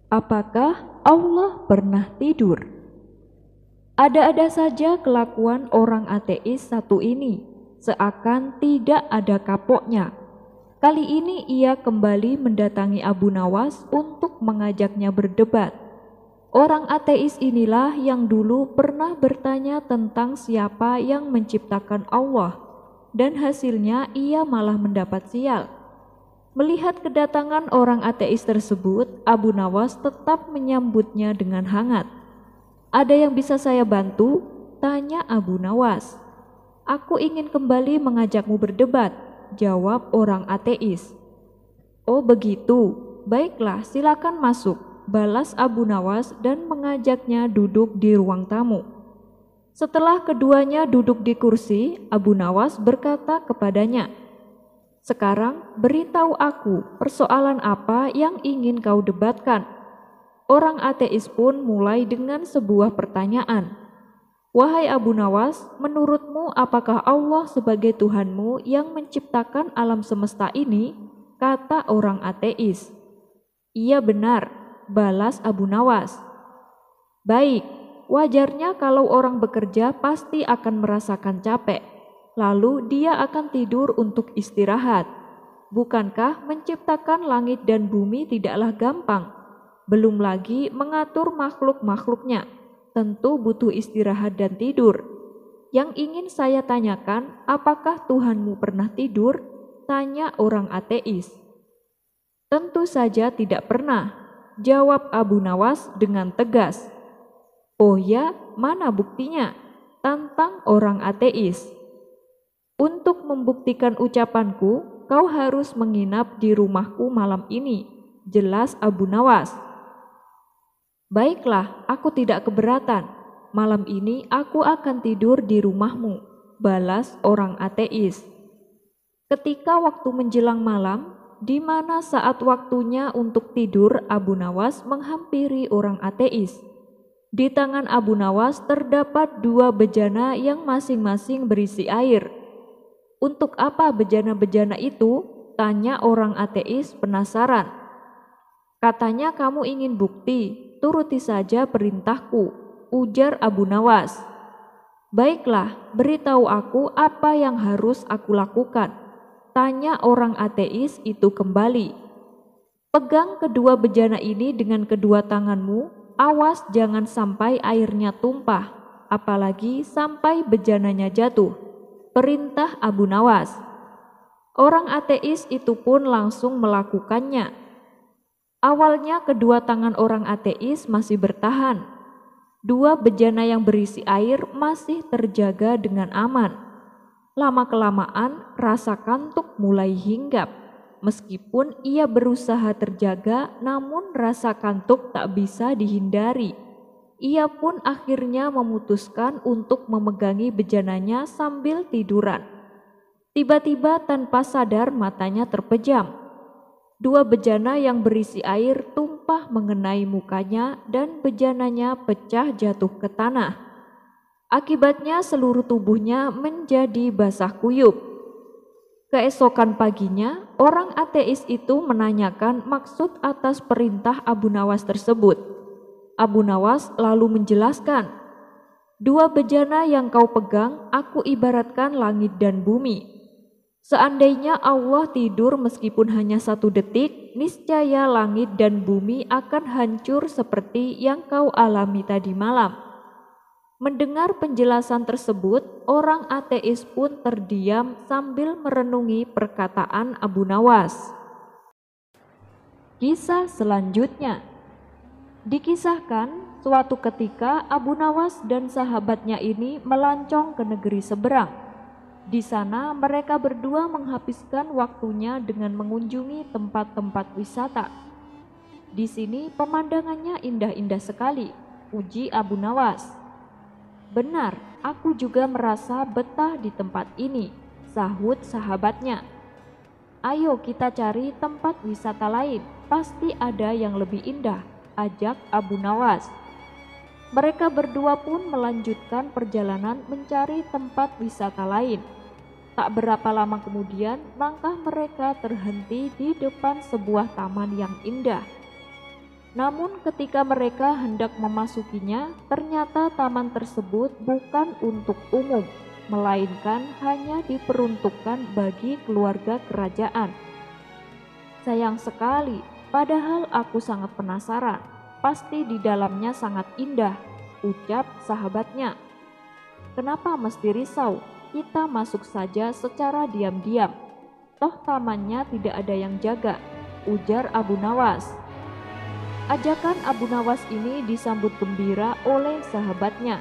Apakah Allah pernah tidur? Ada-ada saja kelakuan orang ateis satu ini, seakan tidak ada kapoknya. Kali ini ia kembali mendatangi Abu Nawas untuk mengajaknya berdebat. Orang ateis inilah yang dulu pernah bertanya tentang siapa yang menciptakan Allah, dan hasilnya ia malah mendapat sial. Melihat kedatangan orang ateis tersebut, Abu Nawas tetap menyambutnya dengan hangat. "Ada yang bisa saya bantu?" tanya Abu Nawas. "Aku ingin kembali mengajakmu berdebat," jawab orang ateis. "Oh begitu, baiklah silakan masuk," balas Abu Nawas dan mengajaknya duduk di ruang tamu. Setelah keduanya duduk di kursi, Abu Nawas berkata kepadanya, "Sekarang beritahu aku persoalan apa yang ingin kau debatkan." Orang ateis pun mulai dengan sebuah pertanyaan. "Wahai Abu Nawas, menurutmu apakah Allah sebagai Tuhanmu yang menciptakan alam semesta ini?" kata orang ateis. "Iya benar," balas Abu Nawas. "Baik, wajarnya kalau orang bekerja pasti akan merasakan capek. Lalu dia akan tidur untuk istirahat. Bukankah menciptakan langit dan bumi tidaklah gampang? Belum lagi mengatur makhluk-makhluknya. Tentu butuh istirahat dan tidur. Yang ingin saya tanyakan, apakah Tuhanmu pernah tidur?" tanya orang ateis. "Tentu saja tidak pernah," jawab Abu Nawas dengan tegas. "Oh ya, mana buktinya?" tantang orang ateis. "Untuk membuktikan ucapanku, kau harus menginap di rumahku malam ini," jelas Abu Nawas. "Baiklah, aku tidak keberatan. Malam ini aku akan tidur di rumahmu," balas orang ateis. Ketika waktu menjelang malam, di mana saat waktunya untuk tidur, Abu Nawas menghampiri orang ateis. Di tangan Abu Nawas terdapat dua bejana yang masing-masing berisi air. "Untuk apa bejana-bejana itu?" tanya orang ateis penasaran. "Katanya kamu ingin bukti, turuti saja perintahku," ujar Abu Nawas. "Baiklah, beritahu aku apa yang harus aku lakukan," tanya orang ateis itu kembali. "Pegang kedua bejana ini dengan kedua tanganmu, awas jangan sampai airnya tumpah, apalagi sampai bejananya jatuh," perintah Abu Nawas. Orang ateis itu pun langsung melakukannya. Awalnya kedua tangan orang ateis masih bertahan. Dua bejana yang berisi air masih terjaga dengan aman. Lama-kelamaan rasa kantuk mulai hinggap. Meskipun ia berusaha terjaga, namun rasa kantuk tak bisa dihindari. Ia pun akhirnya memutuskan untuk memegangi bejananya sambil tiduran. Tiba-tiba tanpa sadar matanya terpejam. Dua bejana yang berisi air tumpah mengenai mukanya dan bejananya pecah jatuh ke tanah. Akibatnya seluruh tubuhnya menjadi basah kuyup. Keesokan paginya, orang ateis itu menanyakan maksud atas perintah Abu Nawas tersebut. Abu Nawas lalu menjelaskan, "Dua bejana yang kau pegang aku ibaratkan langit dan bumi. Seandainya Allah tidur meskipun hanya 1 detik, niscaya langit dan bumi akan hancur seperti yang kau alami tadi malam." Mendengar penjelasan tersebut, orang ateis pun terdiam sambil merenungi perkataan Abu Nawas. Kisah selanjutnya. Dikisahkan, suatu ketika Abu Nawas dan sahabatnya ini melancong ke negeri seberang. Di sana mereka berdua menghabiskan waktunya dengan mengunjungi tempat-tempat wisata. "Di sini pemandangannya indah-indah sekali," puji Abu Nawas. "Benar, aku juga merasa betah di tempat ini," sahut sahabatnya. "Ayo kita cari tempat wisata lain, pasti ada yang lebih indah," ajak Abu Nawas. Mereka berdua pun melanjutkan perjalanan mencari tempat wisata lain. Tak berapa lama kemudian, langkah mereka terhenti di depan sebuah taman yang indah. Namun ketika mereka hendak memasukinya, ternyata taman tersebut bukan untuk umum, melainkan hanya diperuntukkan bagi keluarga kerajaan. Sayang sekali, padahal aku sangat penasaran. Pasti di dalamnya sangat indah, ucap sahabatnya. Kenapa mesti risau? Kita masuk saja secara diam-diam. Toh tamannya tidak ada yang jaga, ujar Abu Nawas. Ajakan Abu Nawas ini disambut gembira oleh sahabatnya.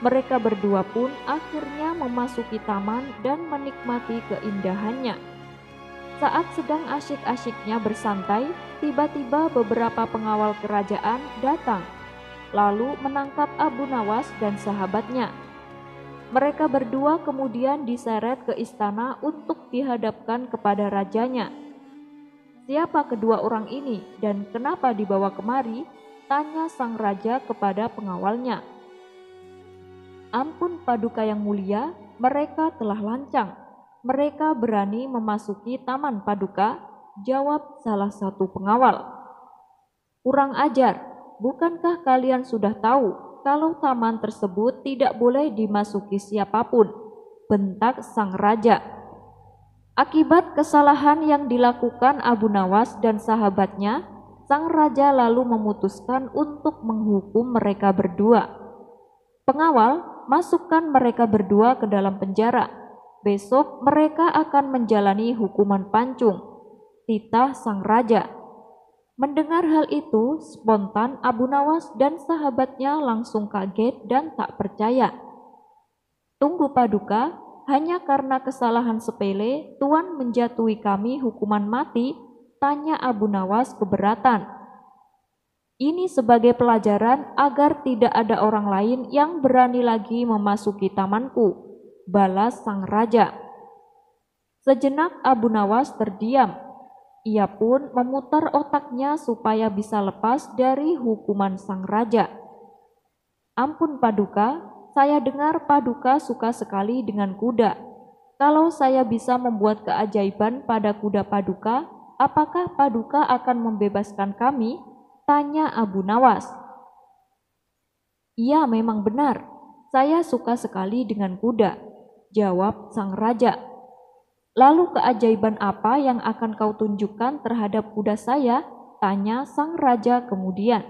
Mereka berdua pun akhirnya memasuki taman dan menikmati keindahannya. Saat sedang asyik-asyiknya bersantai, tiba-tiba beberapa pengawal kerajaan datang, lalu menangkap Abu Nawas dan sahabatnya. Mereka berdua kemudian diseret ke istana untuk dihadapkan kepada rajanya. Siapa kedua orang ini dan kenapa dibawa kemari? Tanya sang raja kepada pengawalnya. Ampun Paduka yang mulia, mereka telah lancang. Mereka berani memasuki taman Paduka, jawab salah satu pengawal. Kurang ajar, bukankah kalian sudah tahu kalau taman tersebut tidak boleh dimasuki siapapun? Bentak sang raja. Akibat kesalahan yang dilakukan Abu Nawas dan sahabatnya, sang raja lalu memutuskan untuk menghukum mereka berdua. Pengawal, masukkan mereka berdua ke dalam penjara. Besok mereka akan menjalani hukuman pancung, titah sang raja. Mendengar hal itu, spontan Abu Nawas dan sahabatnya langsung kaget dan tak percaya. Tunggu Paduka, hanya karena kesalahan sepele, Tuan menjatuhi kami hukuman mati, tanya Abu Nawas keberatan. Ini sebagai pelajaran agar tidak ada orang lain yang berani lagi memasuki tamanku, balas sang raja. Sejenak Abu Nawas terdiam. Ia pun memutar otaknya supaya bisa lepas dari hukuman sang raja. Ampun Paduka, saya dengar Paduka suka sekali dengan kuda. Kalau saya bisa membuat keajaiban pada kuda Paduka, apakah Paduka akan membebaskan kami? Tanya Abu Nawas. Iya memang benar, saya suka sekali dengan kuda, jawab sang raja. Lalu keajaiban apa yang akan kau tunjukkan terhadap kuda saya? Tanya sang raja kemudian.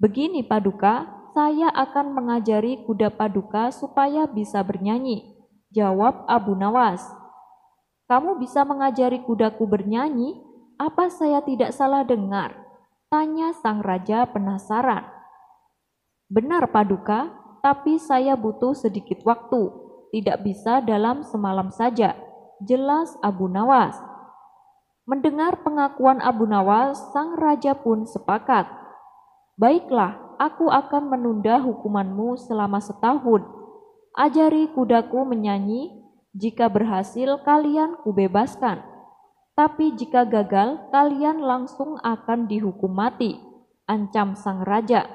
Begini Paduka, saya akan mengajari kuda Paduka supaya bisa bernyanyi, jawab Abu Nawas. Kamu bisa mengajari kudaku bernyanyi? Apa saya tidak salah dengar? Tanya sang raja penasaran. Benar Paduka, tapi saya butuh sedikit waktu, tidak bisa dalam semalam saja, jelas Abu Nawas. Mendengar pengakuan Abu Nawas, sang raja pun sepakat. Baiklah, aku akan menunda hukumanmu selama setahun. Ajari kudaku menyanyi, jika berhasil kalian kubebaskan. Tapi jika gagal, kalian langsung akan dihukum mati, ancam sang raja.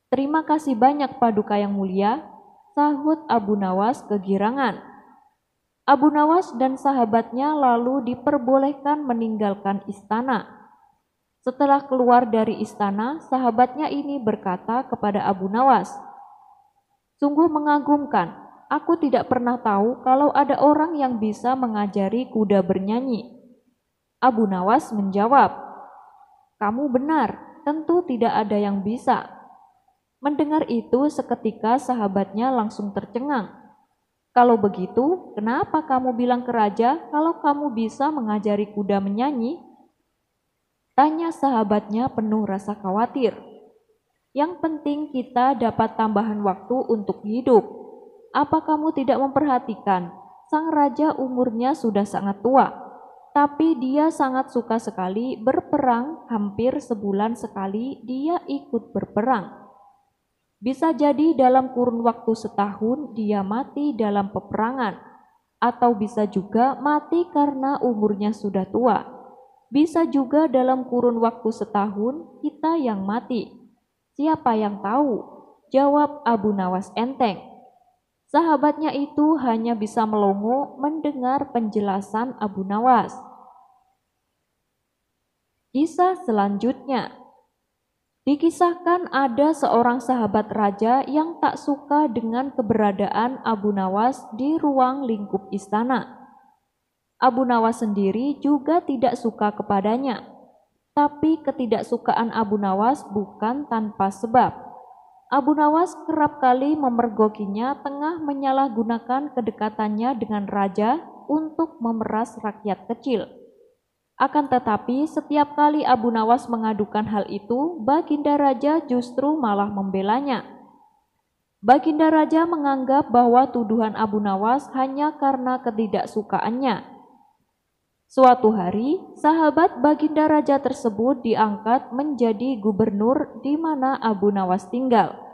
Terima kasih banyak Paduka yang mulia, sahut Abu Nawas kegirangan. Abu Nawas dan sahabatnya lalu diperbolehkan meninggalkan istana. Setelah keluar dari istana, sahabatnya ini berkata kepada Abu Nawas, sungguh mengagumkan. Aku tidak pernah tahu kalau ada orang yang bisa mengajari kuda bernyanyi. Abu Nawas menjawab, kamu benar, tentu tidak ada yang bisa. Mendengar itu seketika sahabatnya langsung tercengang. Kalau begitu, kenapa kamu bilang ke raja kalau kamu bisa mengajari kuda menyanyi? Tanya sahabatnya penuh rasa khawatir. Yang penting kita dapat tambahan waktu untuk hidup. Apa kamu tidak memperhatikan, sang raja umurnya sudah sangat tua, tapi dia sangat suka sekali berperang, hampir sebulan sekali dia ikut berperang. Bisa jadi dalam kurun waktu setahun dia mati dalam peperangan, atau bisa juga mati karena umurnya sudah tua. Bisa juga dalam kurun waktu setahun kita yang mati. Siapa yang tahu? Jawab Abu Nawas enteng. Sahabatnya itu hanya bisa melongo mendengar penjelasan Abu Nawas. Kisah selanjutnya. Dikisahkan ada seorang sahabat raja yang tak suka dengan keberadaan Abu Nawas di ruang lingkup istana. Abu Nawas sendiri juga tidak suka kepadanya. Tapi ketidaksukaan Abu Nawas bukan tanpa sebab. Abu Nawas kerap kali memergokinya tengah menyalahgunakan kedekatannya dengan raja untuk memeras rakyat kecil. Akan tetapi setiap kali Abu Nawas mengadukan hal itu, Baginda Raja justru malah membelanya. Baginda Raja menganggap bahwa tuduhan Abu Nawas hanya karena ketidaksukaannya. Suatu hari, sahabat Baginda Raja tersebut diangkat menjadi gubernur di mana Abu Nawas tinggal.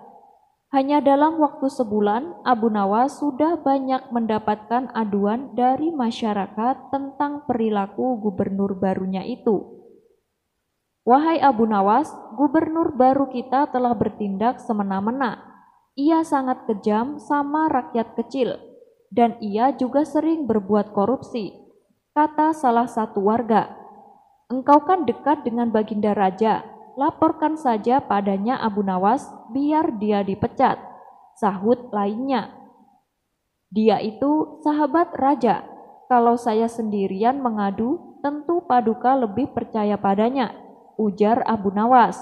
Hanya dalam waktu sebulan, Abu Nawas sudah banyak mendapatkan aduan dari masyarakat tentang perilaku gubernur barunya itu. Wahai Abu Nawas, gubernur baru kita telah bertindak semena-mena. Ia sangat kejam sama rakyat kecil, dan ia juga sering berbuat korupsi, kata salah satu warga. Engkau kan dekat dengan Baginda Raja, laporkan saja padanya Abu Nawas biar dia dipecat, sahut lainnya. Dia itu sahabat raja, kalau saya sendirian mengadu tentu Paduka lebih percaya padanya, ujar Abu Nawas.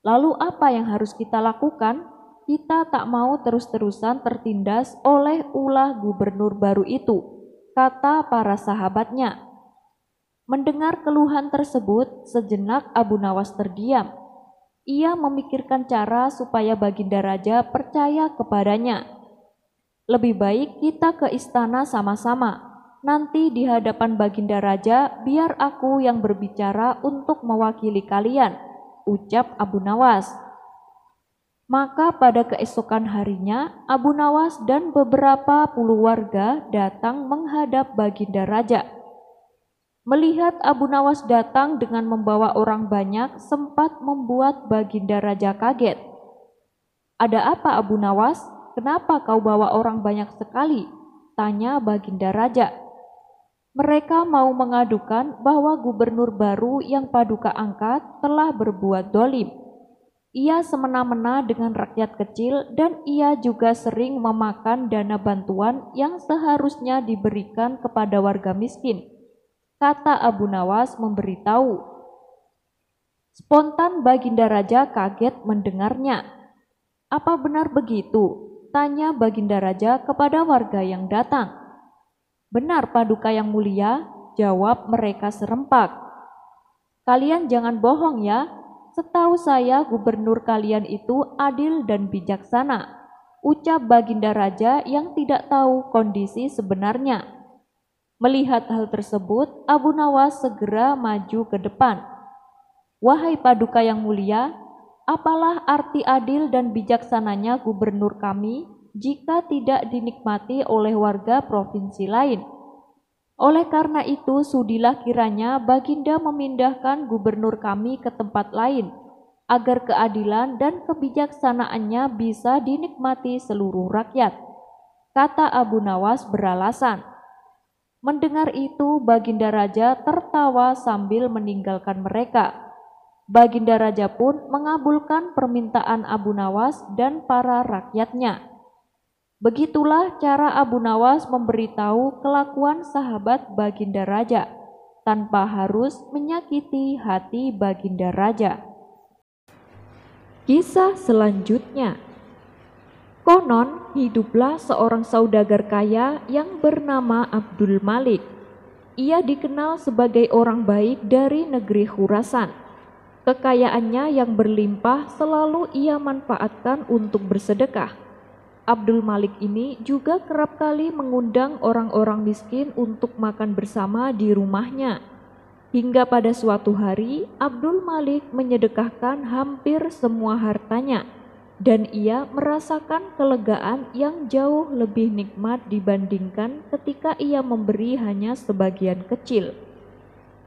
Lalu apa yang harus kita lakukan? Kita tak mau terus-terusan tertindas oleh ulah gubernur baru itu, kata para sahabatnya. Mendengar keluhan tersebut, sejenak Abu Nawas terdiam. Ia memikirkan cara supaya Baginda Raja percaya kepadanya. Lebih baik kita ke istana sama-sama. Nanti di hadapan Baginda Raja, biar aku yang berbicara untuk mewakili kalian, ucap Abu Nawas. Maka pada keesokan harinya, Abu Nawas dan beberapa puluh warga datang menghadap Baginda Raja. Melihat Abu Nawas datang dengan membawa orang banyak sempat membuat Baginda Raja kaget. Ada apa Abu Nawas? Kenapa kau bawa orang banyak sekali? Tanya Baginda Raja. Mereka mau mengadukan bahwa gubernur baru yang Paduka angkat telah berbuat dolim. Ia semena-mena dengan rakyat kecil dan ia juga sering memakan dana bantuan yang seharusnya diberikan kepada warga miskin, kata Abu Nawas memberitahu. Spontan Baginda Raja kaget mendengarnya. Apa benar begitu? Tanya Baginda Raja kepada warga yang datang. Benar Paduka yang mulia, jawab mereka serempak. Kalian jangan bohong ya, setahu saya gubernur kalian itu adil dan bijaksana, ucap Baginda Raja yang tidak tahu kondisi sebenarnya. Melihat hal tersebut, Abu Nawas segera maju ke depan. Wahai Paduka yang mulia, apalah arti adil dan bijaksananya gubernur kami jika tidak dinikmati oleh warga provinsi lain? Oleh karena itu, sudilah kiranya Baginda memindahkan gubernur kami ke tempat lain, agar keadilan dan kebijaksanaannya bisa dinikmati seluruh rakyat, kata Abu Nawas beralasan. Mendengar itu, Baginda Raja tertawa sambil meninggalkan mereka. Baginda Raja pun mengabulkan permintaan Abu Nawas dan para rakyatnya. Begitulah cara Abu Nawas memberitahu kelakuan sahabat Baginda Raja, tanpa harus menyakiti hati Baginda Raja. Kisah selanjutnya. Konon, hiduplah seorang saudagar kaya yang bernama Abdul Malik. Ia dikenal sebagai orang baik dari negeri Khurasan. Kekayaannya yang berlimpah selalu ia manfaatkan untuk bersedekah. Abdul Malik ini juga kerap kali mengundang orang-orang miskin untuk makan bersama di rumahnya. Hingga pada suatu hari, Abdul Malik menyedekahkan hampir semua hartanya, dan ia merasakan kelegaan yang jauh lebih nikmat dibandingkan ketika ia memberi hanya sebagian kecil.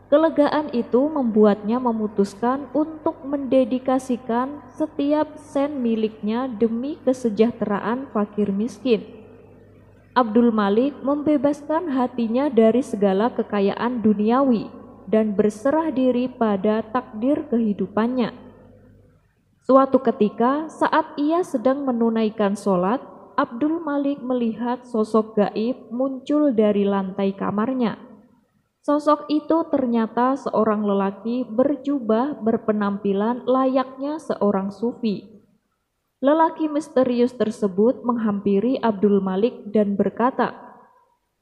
Kelegaan itu membuatnya memutuskan untuk mendedikasikan setiap sen miliknya demi kesejahteraan fakir miskin. Abdul Malik membebaskan hatinya dari segala kekayaan duniawi. dan berserah diri pada takdir kehidupannya. Suatu ketika saat ia sedang menunaikan sholat, Abdul Malik melihat sosok gaib muncul dari lantai kamarnya. Sosok itu ternyata seorang lelaki berjubah berpenampilan layaknya seorang sufi. Lelaki misterius tersebut menghampiri Abdul Malik dan berkata,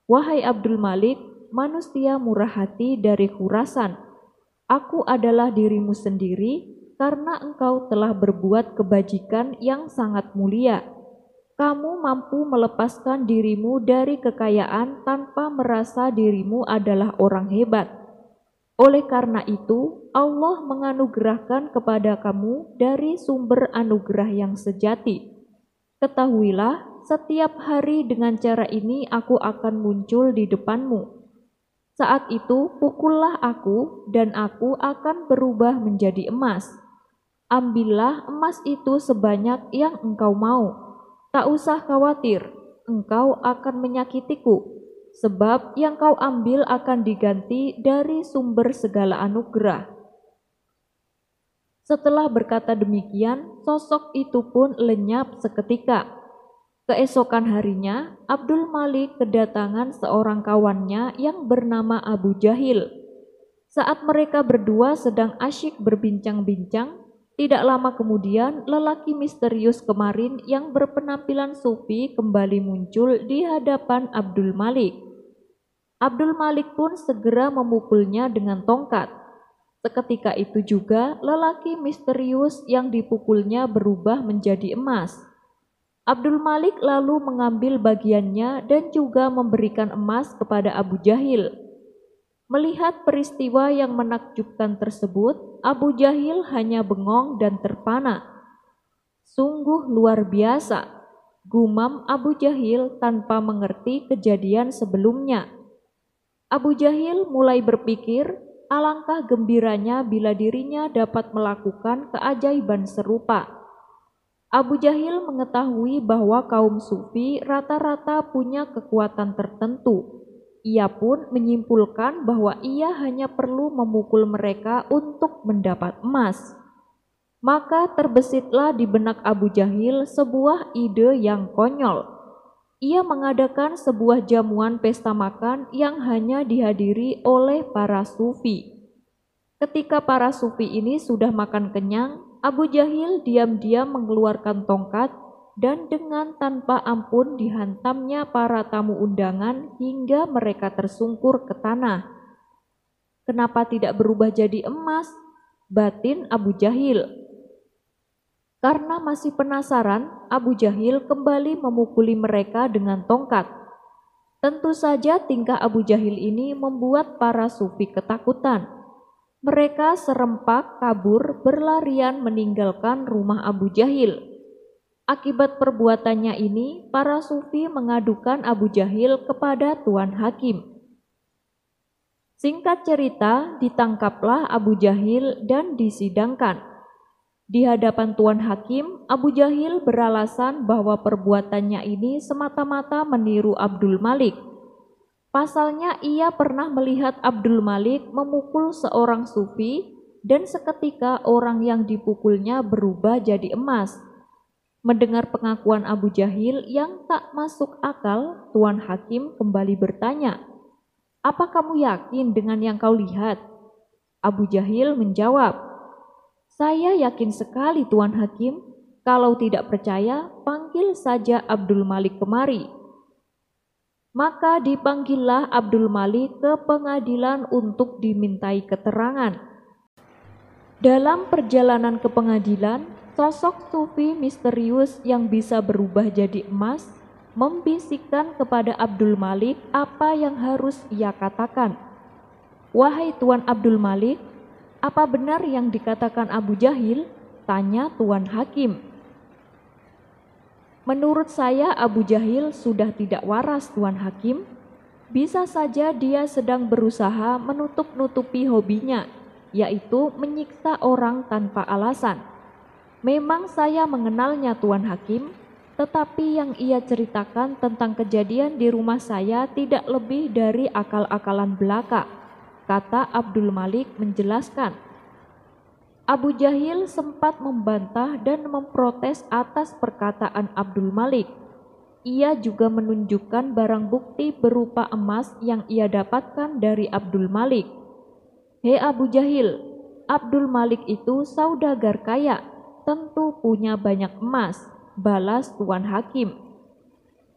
"Wahai Abdul Malik, manusia murah hati dari Khurasan, aku adalah dirimu sendiri karena engkau telah berbuat kebajikan yang sangat mulia. Kamu mampu melepaskan dirimu dari kekayaan tanpa merasa dirimu adalah orang hebat. Oleh karena itu, Allah menganugerahkan kepada kamu dari sumber anugerah yang sejati. Ketahuilah, setiap hari dengan cara ini aku akan muncul di depanmu. Saat itu pukullah aku dan aku akan berubah menjadi emas. Ambillah emas itu sebanyak yang engkau mau. Tak usah khawatir, engkau akan menyakitiku, sebab yang kau ambil akan diganti dari sumber segala anugerah." Setelah berkata demikian, sosok itu pun lenyap seketika. Keesokan harinya, Abdul Malik kedatangan seorang kawannya yang bernama Abu Jahil. Saat mereka berdua sedang asyik berbincang-bincang, tidak lama kemudian, lelaki misterius kemarin yang berpenampilan sufi kembali muncul di hadapan Abdul Malik. Abdul Malik pun segera memukulnya dengan tongkat. Seketika itu juga, lelaki misterius yang dipukulnya berubah menjadi emas. Abdul Malik lalu mengambil bagiannya dan juga memberikan emas kepada Abu Jahil. Melihat peristiwa yang menakjubkan tersebut, Abu Jahil hanya bengong dan terpana. "Sungguh luar biasa," gumam Abu Jahil tanpa mengerti kejadian sebelumnya. Abu Jahil mulai berpikir, alangkah gembiranya bila dirinya dapat melakukan keajaiban serupa. Abu Jahil mengetahui bahwa kaum sufi rata-rata punya kekuatan tertentu. Ia pun menyimpulkan bahwa ia hanya perlu memukul mereka untuk mendapat emas. Maka terbesitlah di benak Abu Jahil sebuah ide yang konyol. Ia mengadakan sebuah jamuan pesta makan yang hanya dihadiri oleh para sufi. Ketika para sufi ini sudah makan kenyang, Abu Jahil diam-diam mengeluarkan tongkat dan dengan tanpa ampun dihantamnya para tamu undangan hingga mereka tersungkur ke tanah. "Kenapa tidak berubah jadi emas?" batin Abu Jahil. Karena masih penasaran, Abu Jahil kembali memukuli mereka dengan tongkat. Tentu saja tingkah Abu Jahil ini membuat para sufi ketakutan. Mereka serempak kabur berlarian meninggalkan rumah Abu Jahil. Akibat perbuatannya ini, para sufi mengadukan Abu Jahil kepada Tuan Hakim. Singkat cerita, ditangkaplah Abu Jahil dan disidangkan. Di hadapan Tuan Hakim, Abu Jahil beralasan bahwa perbuatannya ini semata-mata meniru Abdul Malik. Pasalnya ia pernah melihat Abdul Malik memukul seorang sufi dan seketika orang yang dipukulnya berubah jadi emas. Mendengar pengakuan Abu Jahil yang tak masuk akal, Tuan Hakim kembali bertanya, "Apa kamu yakin dengan yang kau lihat?" Abu Jahil menjawab, "Saya yakin sekali Tuan Hakim. Kalau tidak percaya, panggil saja Abdul Malik kemari." Maka dipanggillah Abdul Malik ke pengadilan untuk dimintai keterangan. Dalam perjalanan ke pengadilan, sosok sufi misterius yang bisa berubah jadi emas membisikkan kepada Abdul Malik apa yang harus ia katakan. "Wahai Tuan Abdul Malik, apa benar yang dikatakan Abu Jahil?" tanya Tuan Hakim. "Menurut saya Abu Jahil sudah tidak waras, Tuan Hakim. Bisa saja dia sedang berusaha menutup-nutupi hobinya, yaitu menyiksa orang tanpa alasan. Memang saya mengenalnya, Tuan Hakim, tetapi yang ia ceritakan tentang kejadian di rumah saya tidak lebih dari akal-akalan belaka. kata Abdul Malik menjelaskan. Abu Jahil sempat membantah dan memprotes atas perkataan Abdul Malik. Ia juga menunjukkan barang bukti berupa emas yang ia dapatkan dari Abdul Malik. "Hei Abu Jahil, Abdul Malik itu saudagar kaya, tentu punya banyak emas," balas Tuan Hakim.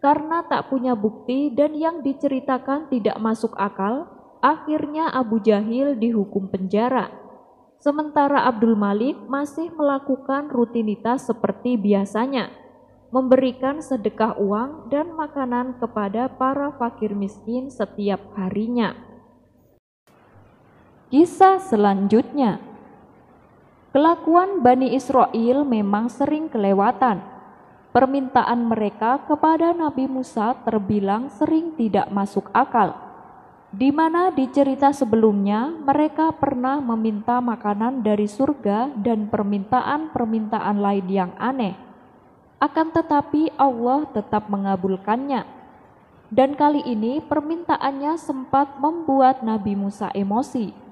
Karena tak punya bukti dan yang diceritakan tidak masuk akal, akhirnya Abu Jahil dihukum penjara. Sementara Abdul Malik masih melakukan rutinitas seperti biasanya, memberikan sedekah uang dan makanan kepada para fakir miskin setiap harinya. Kisah selanjutnya. Kelakuan Bani Israel memang sering kelewatan. Permintaan mereka kepada Nabi Musa terbilang sering tidak masuk akal, di mana di cerita sebelumnya mereka pernah meminta makanan dari surga dan permintaan-permintaan lain yang aneh. Akan tetapi Allah tetap mengabulkannya. Dan kali ini permintaannya sempat membuat Nabi Musa emosi.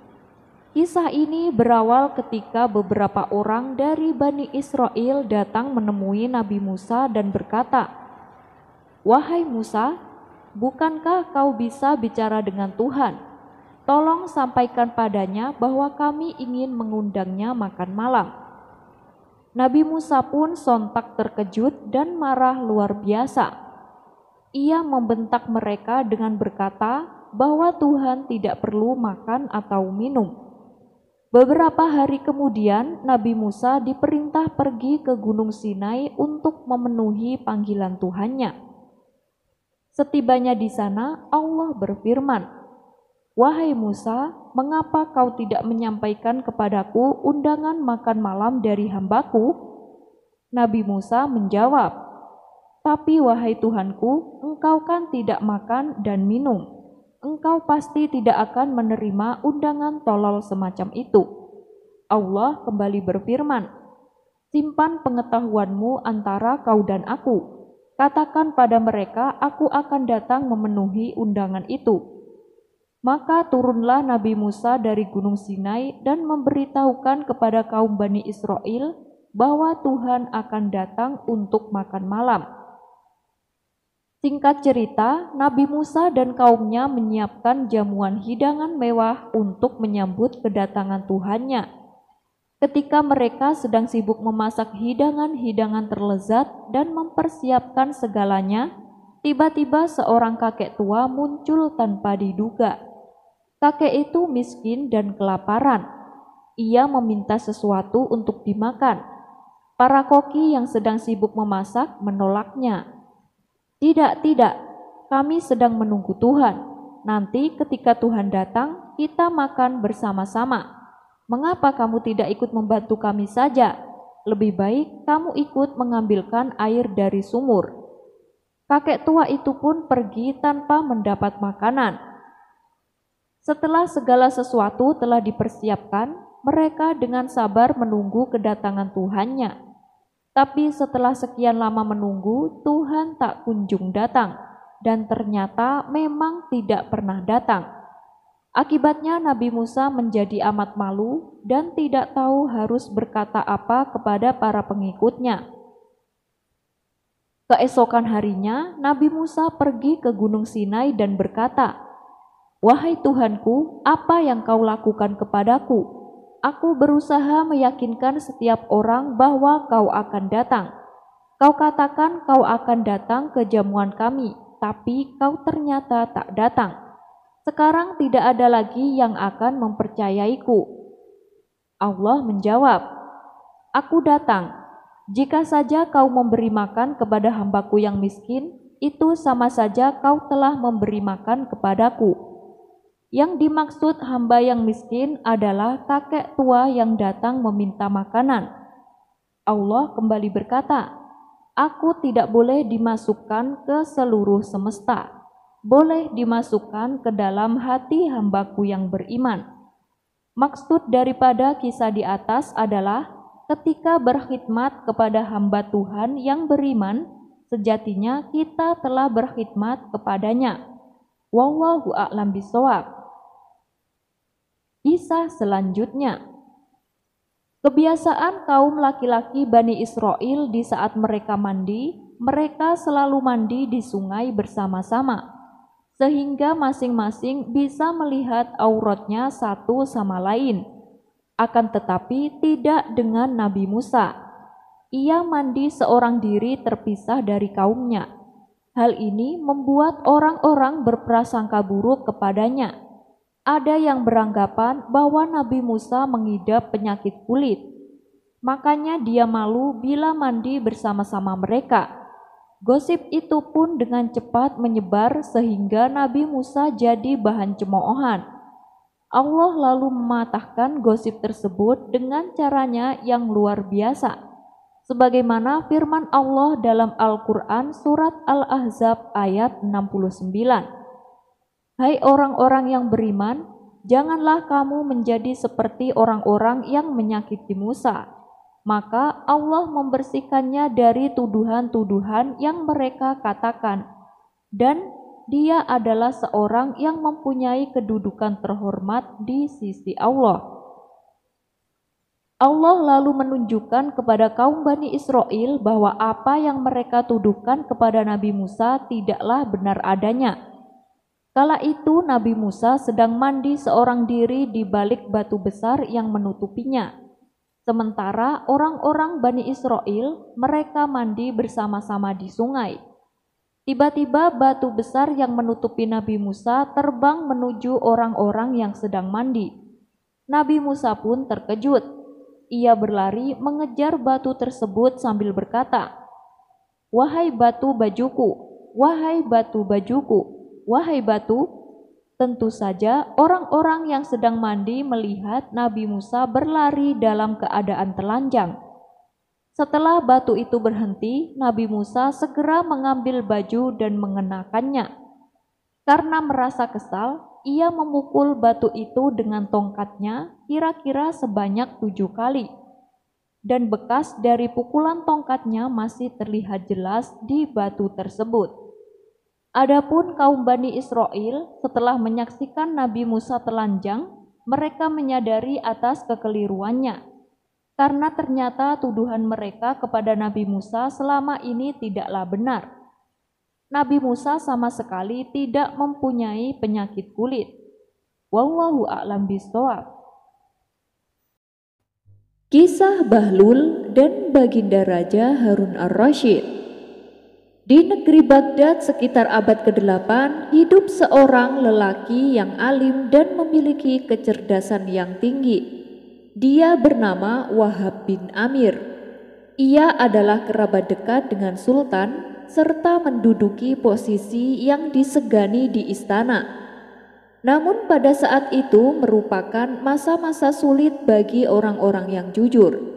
Kisah ini berawal ketika beberapa orang dari Bani Israel datang menemui Nabi Musa dan berkata, "Wahai Musa, bukankah kau bisa bicara dengan Tuhan? Tolong sampaikan padanya bahwa kami ingin mengundangnya makan malam." Nabi Musa pun sontak terkejut dan marah luar biasa. Ia membentak mereka dengan berkata bahwa Tuhan tidak perlu makan atau minum. Beberapa hari kemudian, Nabi Musa diperintah pergi ke Gunung Sinai untuk memenuhi panggilan Tuhannya. Setibanya di sana, Allah berfirman, "Wahai Musa, mengapa kau tidak menyampaikan kepadaku undangan makan malam dari hambaku?" Nabi Musa menjawab, "Tapi wahai Tuhanku, engkau kan tidak makan dan minum. Engkau pasti tidak akan menerima undangan tolol semacam itu." Allah kembali berfirman, "Simpan pengetahuanmu antara kau dan aku. Katakan pada mereka, aku akan datang memenuhi undangan itu." Maka turunlah Nabi Musa dari Gunung Sinai dan memberitahukan kepada kaum Bani Israel bahwa Tuhan akan datang untuk makan malam. Singkat cerita, Nabi Musa dan kaumnya menyiapkan jamuan hidangan mewah untuk menyambut kedatangan Tuhannya. Ketika mereka sedang sibuk memasak hidangan-hidangan terlezat dan mempersiapkan segalanya, tiba-tiba seorang kakek tua muncul tanpa diduga. Kakek itu miskin dan kelaparan. Ia meminta sesuatu untuk dimakan. Para koki yang sedang sibuk memasak menolaknya. "Tidak, kami sedang menunggu Tuhan. Nanti ketika Tuhan datang, kita makan bersama-sama. Mengapa kamu tidak ikut membantu kami saja? Lebih baik kamu ikut mengambilkan air dari sumur." Kakek tua itu pun pergi tanpa mendapat makanan. Setelah segala sesuatu telah dipersiapkan, mereka dengan sabar menunggu kedatangan Tuhannya. Tapi setelah sekian lama menunggu, Tuhan tak kunjung datang, dan ternyata memang tidak pernah datang. Akibatnya Nabi Musa menjadi amat malu dan tidak tahu harus berkata apa kepada para pengikutnya. Keesokan harinya, Nabi Musa pergi ke Gunung Sinai dan berkata, "Wahai Tuhanku, apa yang kau lakukan kepadaku? Aku berusaha meyakinkan setiap orang bahwa kau akan datang. Kau katakan kau akan datang ke jamuan kami, tapi kau ternyata tak datang. Sekarang tidak ada lagi yang akan mempercayaiku." Allah menjawab, "Aku datang. Jika saja kau memberi makan kepada hambaku yang miskin, itu sama saja kau telah memberi makan kepadaku." Yang dimaksud hamba yang miskin adalah kakek tua yang datang meminta makanan. Allah kembali berkata, "Aku tidak boleh dimasukkan ke seluruh semesta. Boleh dimasukkan ke dalam hati hambaku yang beriman." Maksud daripada kisah di atas adalah ketika berkhidmat kepada hamba Tuhan yang beriman, sejatinya kita telah berkhidmat kepadanya. Wallahu a'lam bishawab. Kisah selanjutnya. Kebiasaan kaum laki-laki Bani Israel di saat mereka mandi, mereka selalu mandi di sungai bersama-sama, sehingga masing-masing bisa melihat auratnya satu sama lain. Akan tetapi tidak dengan Nabi Musa. Ia mandi seorang diri terpisah dari kaumnya. Hal ini membuat orang-orang berprasangka buruk kepadanya. Ada yang beranggapan bahwa Nabi Musa mengidap penyakit kulit. Makanya dia malu bila mandi bersama-sama mereka. Gosip itu pun dengan cepat menyebar sehingga Nabi Musa jadi bahan cemoohan. Allah lalu mematahkan gosip tersebut dengan caranya yang luar biasa. Sebagaimana firman Allah dalam Al-Quran surat Al-Ahzab ayat 69. Hai orang-orang yang beriman, janganlah kamu menjadi seperti orang-orang yang menyakiti Musa. Maka Allah membersihkannya dari tuduhan-tuduhan yang mereka katakan, dan dia adalah seorang yang mempunyai kedudukan terhormat di sisi Allah. Allah lalu menunjukkan kepada kaum Bani Israel bahwa apa yang mereka tuduhkan kepada Nabi Musa tidaklah benar adanya. Kala itu Nabi Musa sedang mandi seorang diri di balik batu besar yang menutupinya. Sementara orang-orang Bani Israel, mereka mandi bersama-sama di sungai. Tiba-tiba batu besar yang menutupi Nabi Musa terbang menuju orang-orang yang sedang mandi. Nabi Musa pun terkejut. Ia berlari mengejar batu tersebut sambil berkata, "Wahai batu bajuku, wahai batu bajuku, wahai batu." Tentu saja orang-orang yang sedang mandi melihat Nabi Musa berlari dalam keadaan telanjang. Setelah batu itu berhenti, Nabi Musa segera mengambil baju dan mengenakannya. Karena merasa kesal, ia memukul batu itu dengan tongkatnya kira-kira sebanyak 7 kali. Dan bekas dari pukulan tongkatnya masih terlihat jelas di batu tersebut. Adapun kaum Bani Israel setelah menyaksikan Nabi Musa telanjang, mereka menyadari atas kekeliruannya. Karena ternyata tuduhan mereka kepada Nabi Musa selama ini tidaklah benar. Nabi Musa sama sekali tidak mempunyai penyakit kulit. Wallahu a'lam bishawab. Kisah Bahlul dan Baginda Raja Harun ar-Rasyid. Di negeri Baghdad sekitar abad ke-8 hidup seorang lelaki yang alim dan memiliki kecerdasan yang tinggi. Dia bernama Wahab bin Amir. Ia adalah kerabat dekat dengan sultan serta menduduki posisi yang disegani di istana. Namun pada saat itu merupakan masa-masa sulit bagi orang-orang yang jujur.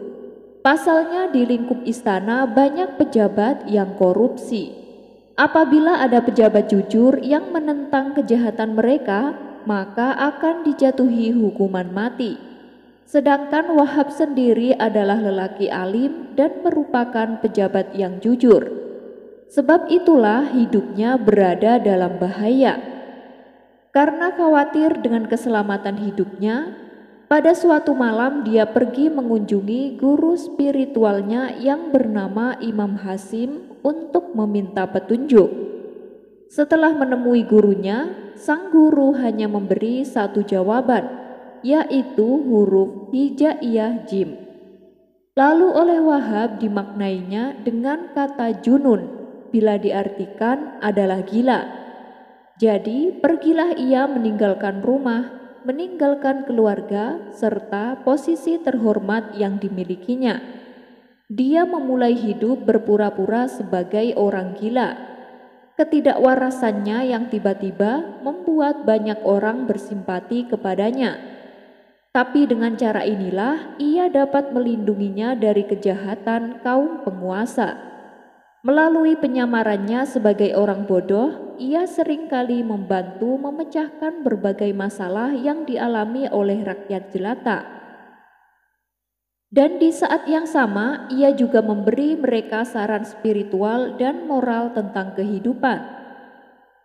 Pasalnya di lingkup istana banyak pejabat yang korupsi. Apabila ada pejabat jujur yang menentang kejahatan mereka, maka akan dijatuhi hukuman mati. Sedangkan Wahab sendiri adalah lelaki alim dan merupakan pejabat yang jujur. Sebab itulah hidupnya berada dalam bahaya. Karena khawatir dengan keselamatan hidupnya, pada suatu malam dia pergi mengunjungi guru spiritualnya yang bernama Imam Hasim untuk meminta petunjuk. Setelah menemui gurunya, sang guru hanya memberi satu jawaban, yaitu huruf hijaiyah jim. Lalu oleh Wahab dimaknainya dengan kata junun, bila diartikan adalah gila. Jadi pergilah ia meninggalkan rumah, meninggalkan keluarga, serta posisi terhormat yang dimilikinya. Dia memulai hidup berpura-pura sebagai orang gila. Ketidakwarasannya yang tiba-tiba membuat banyak orang bersimpati kepadanya. Tapi dengan cara inilah ia dapat melindunginya dari kejahatan kaum penguasa. Melalui penyamarannya sebagai orang bodoh, ia seringkali membantu memecahkan berbagai masalah yang dialami oleh rakyat jelata. Dan di saat yang sama, ia juga memberi mereka saran spiritual dan moral tentang kehidupan.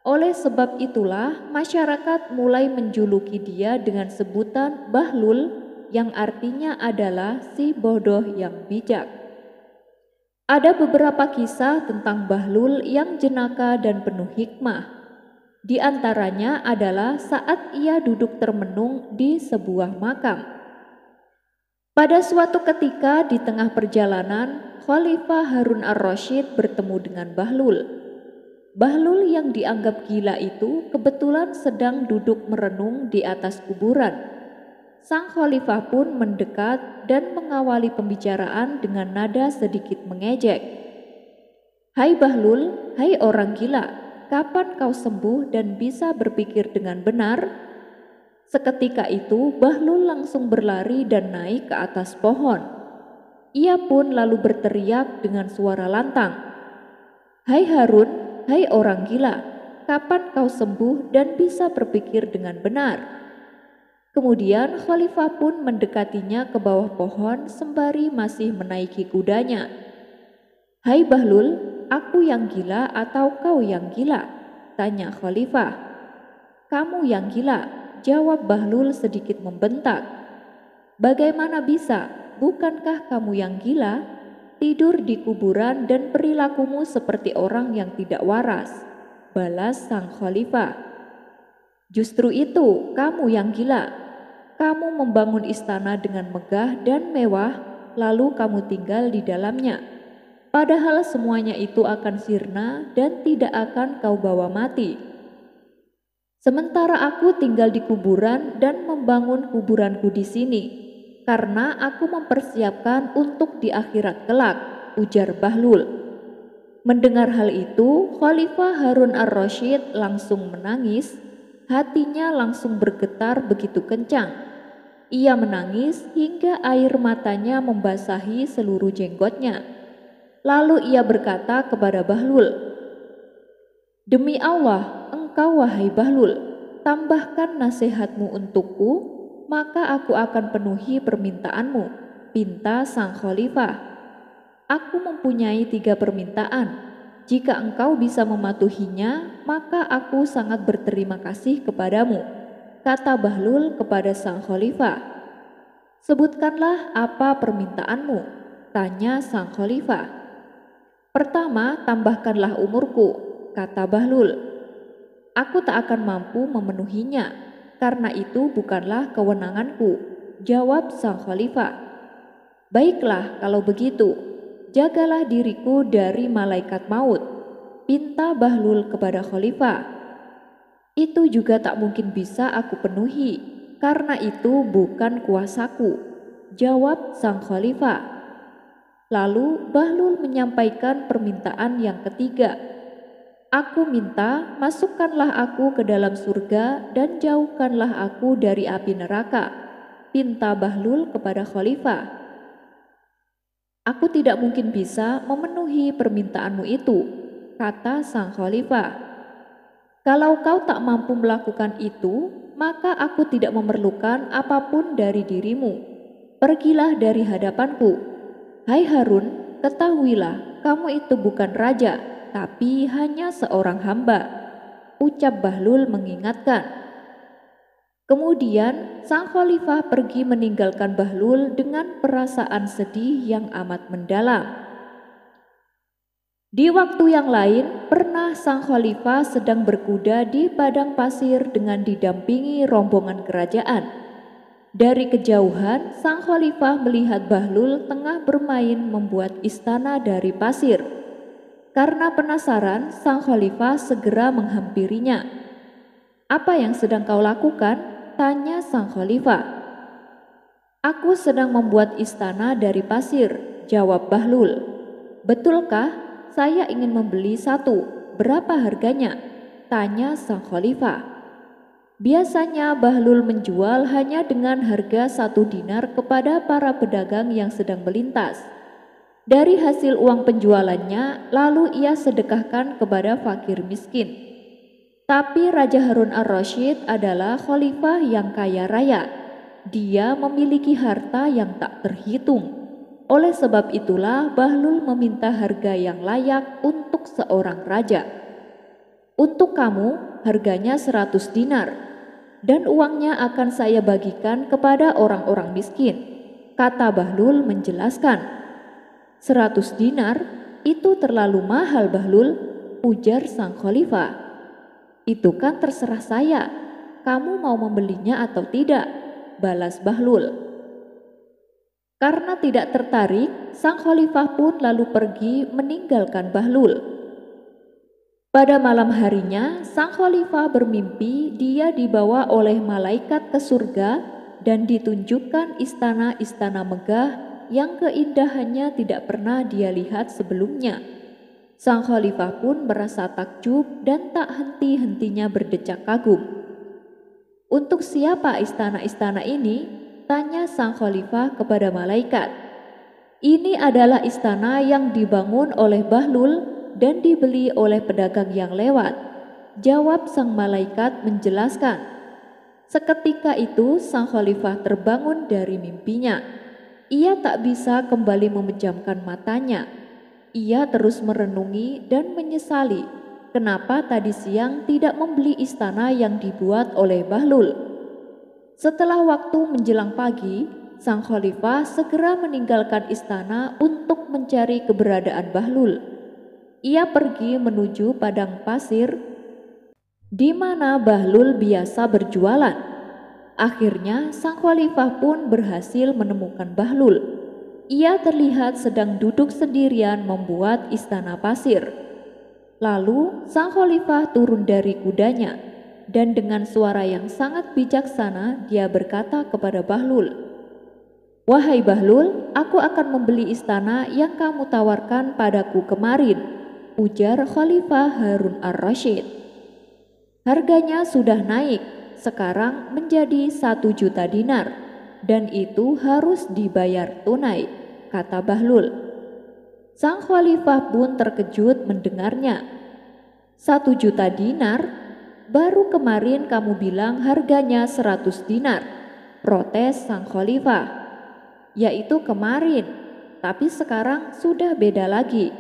Oleh sebab itulah masyarakat mulai menjuluki dia dengan sebutan Bahlul yang artinya adalah si bodoh yang bijak. Ada beberapa kisah tentang Bahlul yang jenaka dan penuh hikmah. Di antaranya adalah saat ia duduk termenung di sebuah makam. Pada suatu ketika di tengah perjalanan, Khalifah Harun ar-Rasyid bertemu dengan Bahlul. Bahlul yang dianggap gila itu kebetulan sedang duduk merenung di atas kuburan. Sang khalifah pun mendekat dan mengawali pembicaraan dengan nada sedikit mengejek. "Hai Bahlul, hai orang gila, kapan kau sembuh dan bisa berpikir dengan benar?" Seketika itu Bahlul langsung berlari dan naik ke atas pohon. Ia pun lalu berteriak dengan suara lantang, "Hai Harun, hai orang gila, kapan kau sembuh dan bisa berpikir dengan benar?" Kemudian khalifah pun mendekatinya ke bawah pohon sembari masih menaiki kudanya. "Hai Bahlul, aku yang gila atau kau yang gila?" tanya khalifah. "Kamu yang gila," jawab Bahlul sedikit membentak. "Bagaimana bisa? Bukankah kamu yang gila? Tidur di kuburan dan perilakumu seperti orang yang tidak waras," balas sang khalifah. "Justru itu, kamu yang gila. Kamu membangun istana dengan megah dan mewah, lalu kamu tinggal di dalamnya. Padahal semuanya itu akan sirna dan tidak akan kau bawa mati. Sementara aku tinggal di kuburan dan membangun kuburanku di sini, karena aku mempersiapkan untuk di akhirat kelak," ujar Bahlul. Mendengar hal itu, Khalifah Harun ar-Rasyid langsung menangis. Hatinya langsung bergetar begitu kencang. Ia menangis hingga air matanya membasahi seluruh jenggotnya. Lalu ia berkata kepada Bahlul, "Demi Allah, engkau wahai Bahlul, tambahkan nasihatmu untukku, maka aku akan penuhi permintaanmu," pinta sang khalifah. "Aku mempunyai 3 permintaan. Jika engkau bisa mematuhinya, maka aku sangat berterima kasih kepadamu," kata Bahlul kepada sang khalifah. "Sebutkanlah apa permintaanmu," tanya sang khalifah. "Pertama, tambahkanlah umurku," kata Bahlul. "Aku tak akan mampu memenuhinya, karena itu bukanlah kewenanganku," jawab sang khalifah. "Baiklah kalau begitu. Jagalah diriku dari malaikat maut," pinta Bahlul kepada khalifah. "Itu juga tak mungkin bisa aku penuhi, karena itu bukan kuasaku," jawab sang khalifah. Lalu Bahlul menyampaikan permintaan yang ketiga. "Aku minta masukkanlah aku ke dalam surga dan jauhkanlah aku dari api neraka," pinta Bahlul kepada khalifah. "Aku tidak mungkin bisa memenuhi permintaanmu itu," kata sang khalifah. "Kalau kau tak mampu melakukan itu, maka aku tidak memerlukan apapun dari dirimu. Pergilah dari hadapanku. Hai Harun, ketahuilah kamu itu bukan raja, tapi hanya seorang hamba," ucap Bahlul mengingatkan. Kemudian sang khalifah pergi meninggalkan Bahlul dengan perasaan sedih yang amat mendalam. Di waktu yang lain, pernah sang khalifah sedang berkuda di padang pasir dengan didampingi rombongan kerajaan. Dari kejauhan, sang khalifah melihat Bahlul tengah bermain membuat istana dari pasir. Karena penasaran, sang khalifah segera menghampirinya. "Apa yang sedang kau lakukan?" tanya sang khalifah. "Aku sedang membuat istana dari pasir," jawab Bahlul. "Betulkah? Saya ingin membeli satu. Berapa harganya?" tanya sang khalifah. Biasanya Bahlul menjual hanya dengan harga 1 dinar kepada para pedagang yang sedang melintas. Dari hasil uang penjualannya, lalu ia sedekahkan kepada fakir miskin. Tapi Raja Harun ar-Rasyid adalah khalifah yang kaya raya. Dia memiliki harta yang tak terhitung. Oleh sebab itulah Bahlul meminta harga yang layak untuk seorang raja. Untuk kamu harganya 100 dinar, dan uangnya akan saya bagikan kepada orang-orang miskin, kata Bahlul menjelaskan. 100 dinar itu terlalu mahal Bahlul, ujar sang khalifah. Itu kan terserah saya, kamu mau membelinya atau tidak, balas Bahlul. Karena tidak tertarik, sang khalifah pun lalu pergi meninggalkan Bahlul. Pada malam harinya, sang khalifah bermimpi dia dibawa oleh malaikat ke surga dan ditunjukkan istana-istana megah yang keindahannya tidak pernah dia lihat sebelumnya. Sang khalifah pun merasa takjub dan tak henti-hentinya berdecak kagum. Untuk siapa istana-istana ini? Tanya sang khalifah kepada malaikat. Ini adalah istana yang dibangun oleh Bahlul dan dibeli oleh pedagang yang lewat, jawab sang malaikat menjelaskan. Seketika itu sang khalifah terbangun dari mimpinya. Ia tak bisa kembali memejamkan matanya. Ia terus merenungi dan menyesali kenapa tadi siang tidak membeli istana yang dibuat oleh Bahlul. Setelah waktu menjelang pagi, sang khalifah segera meninggalkan istana untuk mencari keberadaan Bahlul. Ia pergi menuju padang pasir di mana Bahlul biasa berjualan. Akhirnya sang khalifah pun berhasil menemukan Bahlul. Ia terlihat sedang duduk sendirian membuat istana pasir. Lalu sang khalifah turun dari kudanya dan dengan suara yang sangat bijaksana dia berkata kepada Bahlul, "Wahai Bahlul, aku akan membeli istana yang kamu tawarkan padaku kemarin," ujar Khalifah Harun ar-Rasyid. Harganya sudah naik, sekarang menjadi 1 juta dinar, dan itu harus dibayar tunai, kata Bahlul. Sang khalifah pun terkejut mendengarnya. 1 juta dinar? Baru kemarin kamu bilang harganya 100 dinar, protes sang khalifah. Yaitu kemarin, tapi sekarang sudah beda lagi.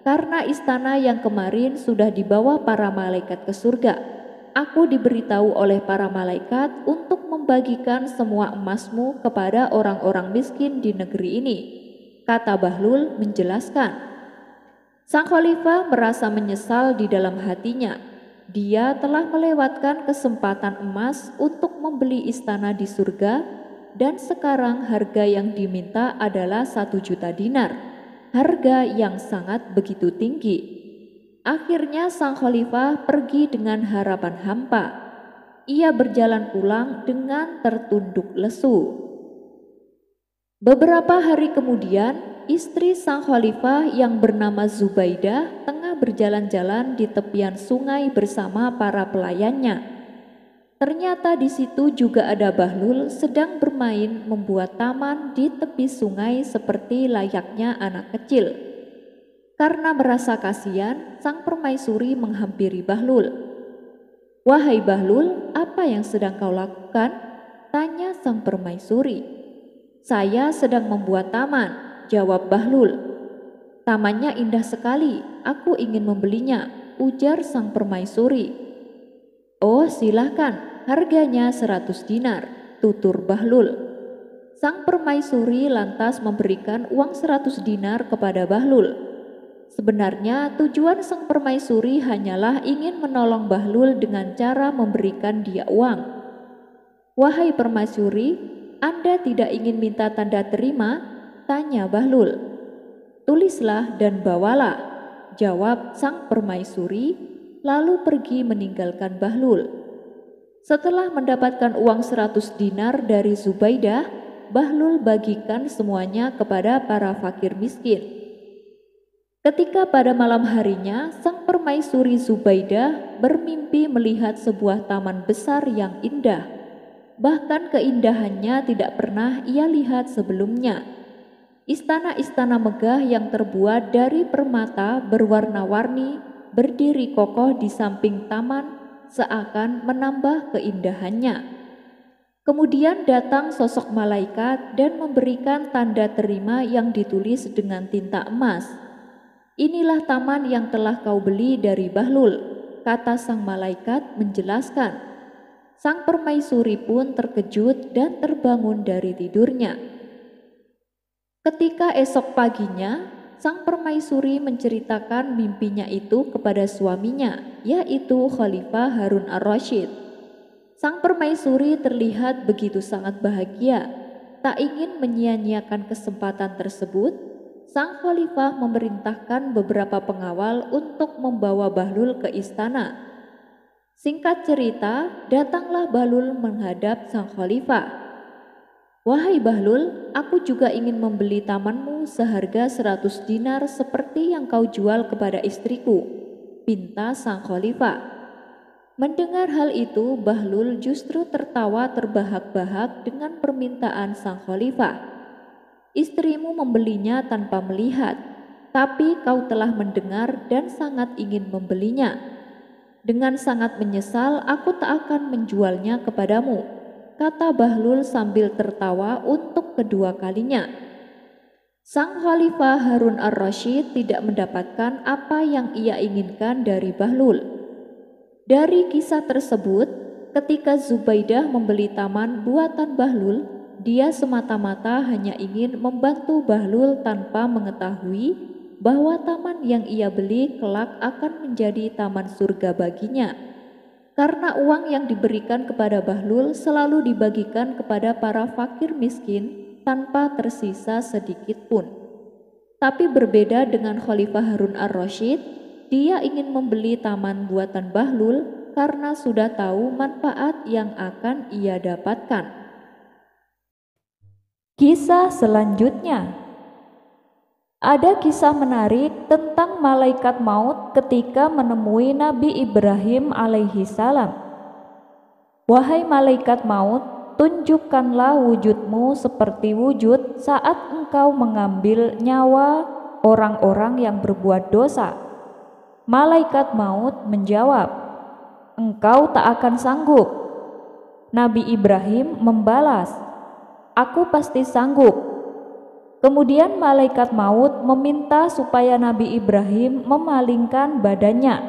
Karena istana yang kemarin sudah dibawa para malaikat ke surga, aku diberitahu oleh para malaikat untuk membagikan semua emasmu kepada orang-orang miskin di negeri ini, kata Bahlul menjelaskan. Sang khalifah merasa menyesal di dalam hatinya. Dia telah melewatkan kesempatan emas untuk membeli istana di surga, dan sekarang harga yang diminta adalah 1 juta dinar. Harga yang sangat begitu tinggi. Akhirnya sang khalifah pergi dengan harapan hampa. Ia berjalan pulang dengan tertunduk lesu. Beberapa hari kemudian, istri sang khalifah yang bernama Zubaidah tengah berjalan-jalan di tepian sungai bersama para pelayannya. Ternyata di situ juga ada Bahlul sedang bermain membuat taman di tepi sungai seperti layaknya anak kecil. Karena merasa kasihan, sang permaisuri menghampiri Bahlul. "Wahai Bahlul, apa yang sedang kau lakukan?" tanya sang permaisuri. "Saya sedang membuat taman," jawab Bahlul. "Tamannya indah sekali, aku ingin membelinya," ujar sang permaisuri. "Oh, silahkan, harganya 100 dinar, tutur Bahlul. Sang permaisuri lantas memberikan uang 100 dinar kepada Bahlul. Sebenarnya tujuan sang permaisuri hanyalah ingin menolong Bahlul dengan cara memberikan dia uang. "Wahai permaisuri, Anda tidak ingin minta tanda terima?" tanya Bahlul. "Tulislah dan bawalah," jawab sang permaisuri, lalu pergi meninggalkan Bahlul. Setelah mendapatkan uang 100 dinar dari Zubaidah, Bahlul bagikan semuanya kepada para fakir miskin. Ketika pada malam harinya, sang permaisuri Zubaidah bermimpi melihat sebuah taman besar yang indah. Bahkan keindahannya tidak pernah ia lihat sebelumnya. Istana-istana megah yang terbuat dari permata berwarna-warni berdiri kokoh di samping taman seakan menambah keindahannya. Kemudian datang sosok malaikat dan memberikan tanda terima yang ditulis dengan tinta emas. "Inilah taman yang telah kau beli dari Bahlul. kata sang malaikat menjelaskan. Sang permaisuri pun terkejut dan terbangun dari tidurnya. Ketika esok paginya, sang permaisuri menceritakan mimpinya itu kepada suaminya, yaitu Khalifah Harun ar-Rasyid. Sang permaisuri terlihat begitu sangat bahagia, tak ingin menyia-nyiakan kesempatan tersebut. Sang khalifah memerintahkan beberapa pengawal untuk membawa Bahlul ke istana. Singkat cerita, datanglah Bahlul menghadap sang khalifah. "Wahai Bahlul, aku juga ingin membeli tamanmu seharga 100 dinar seperti yang kau jual kepada istriku," pinta sang khalifah. Mendengar hal itu, Bahlul justru tertawa terbahak-bahak dengan permintaan sang khalifah. "Istrimu membelinya tanpa melihat, tapi kau telah mendengar dan sangat ingin membelinya. Dengan sangat menyesal, aku tak akan menjualnya kepadamu," kata Bahlul sambil tertawa untuk kedua kalinya. Sang Khalifah Harun ar-Rasyid tidak mendapatkan apa yang ia inginkan dari Bahlul. Dari kisah tersebut, ketika Zubaidah membeli taman buatan Bahlul, dia semata-mata hanya ingin membantu Bahlul tanpa mengetahui bahwa taman yang ia beli kelak akan menjadi taman surga baginya. Karena uang yang diberikan kepada Bahlul selalu dibagikan kepada para fakir miskin tanpa tersisa sedikit pun. Tapi berbeda dengan Khalifah Harun ar-Rasyid, dia ingin membeli taman buatan Bahlul karena sudah tahu manfaat yang akan ia dapatkan. Kisah selanjutnya. Ada kisah menarik tentang malaikat maut ketika menemui Nabi Ibrahim alaihi salam. "Wahai malaikat maut, tunjukkanlah wujudmu seperti wujud saat engkau mengambil nyawa orang-orang yang berbuat dosa." Malaikat maut menjawab, "Engkau tak akan sanggup." Nabi Ibrahim membalas, "Aku pasti sanggup." Kemudian malaikat maut meminta supaya Nabi Ibrahim memalingkan badannya.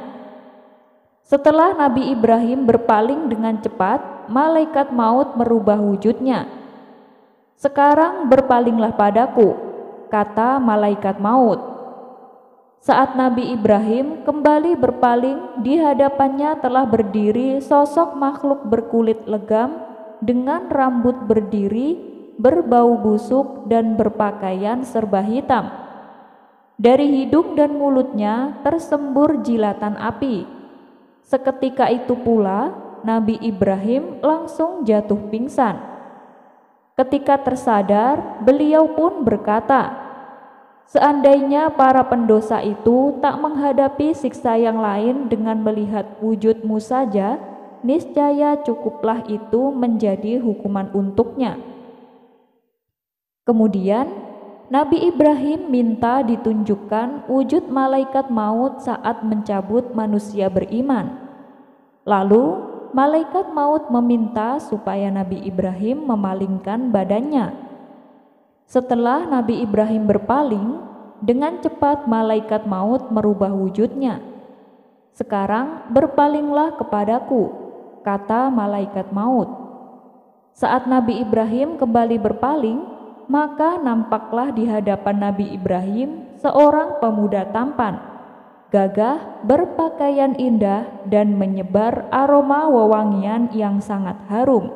Setelah Nabi Ibrahim berpaling dengan cepat, malaikat maut merubah wujudnya. "Sekarang berpalinglah padaku," kata malaikat maut. Saat Nabi Ibrahim kembali berpaling, di hadapannya telah berdiri sosok makhluk berkulit legam dengan rambut berdiri, berbau busuk dan berpakaian serba hitam. Dari hidung dan mulutnya tersembur jilatan api. Seketika itu pula Nabi Ibrahim langsung jatuh pingsan. Ketika tersadar, beliau pun berkata, "Seandainya para pendosa itu tak menghadapi siksa yang lain dengan melihat wujudmu saja, niscaya cukuplah itu menjadi hukuman untuknya." Kemudian Nabi Ibrahim minta ditunjukkan wujud malaikat maut saat mencabut manusia beriman. Lalu malaikat maut meminta supaya Nabi Ibrahim memalingkan badannya. Setelah Nabi Ibrahim berpaling, dengan cepat malaikat maut merubah wujudnya. "Sekarang berpalinglah kepadaku," kata malaikat maut. Saat Nabi Ibrahim kembali berpaling, maka nampaklah di hadapan Nabi Ibrahim seorang pemuda tampan, gagah, berpakaian indah, dan menyebar aroma wewangian yang sangat harum.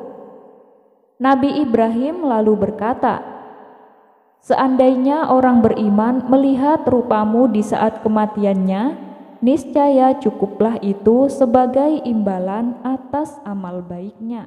Nabi Ibrahim lalu berkata, "Seandainya orang beriman melihat rupamu di saat kematiannya, niscaya cukuplah itu sebagai imbalan atas amal baiknya."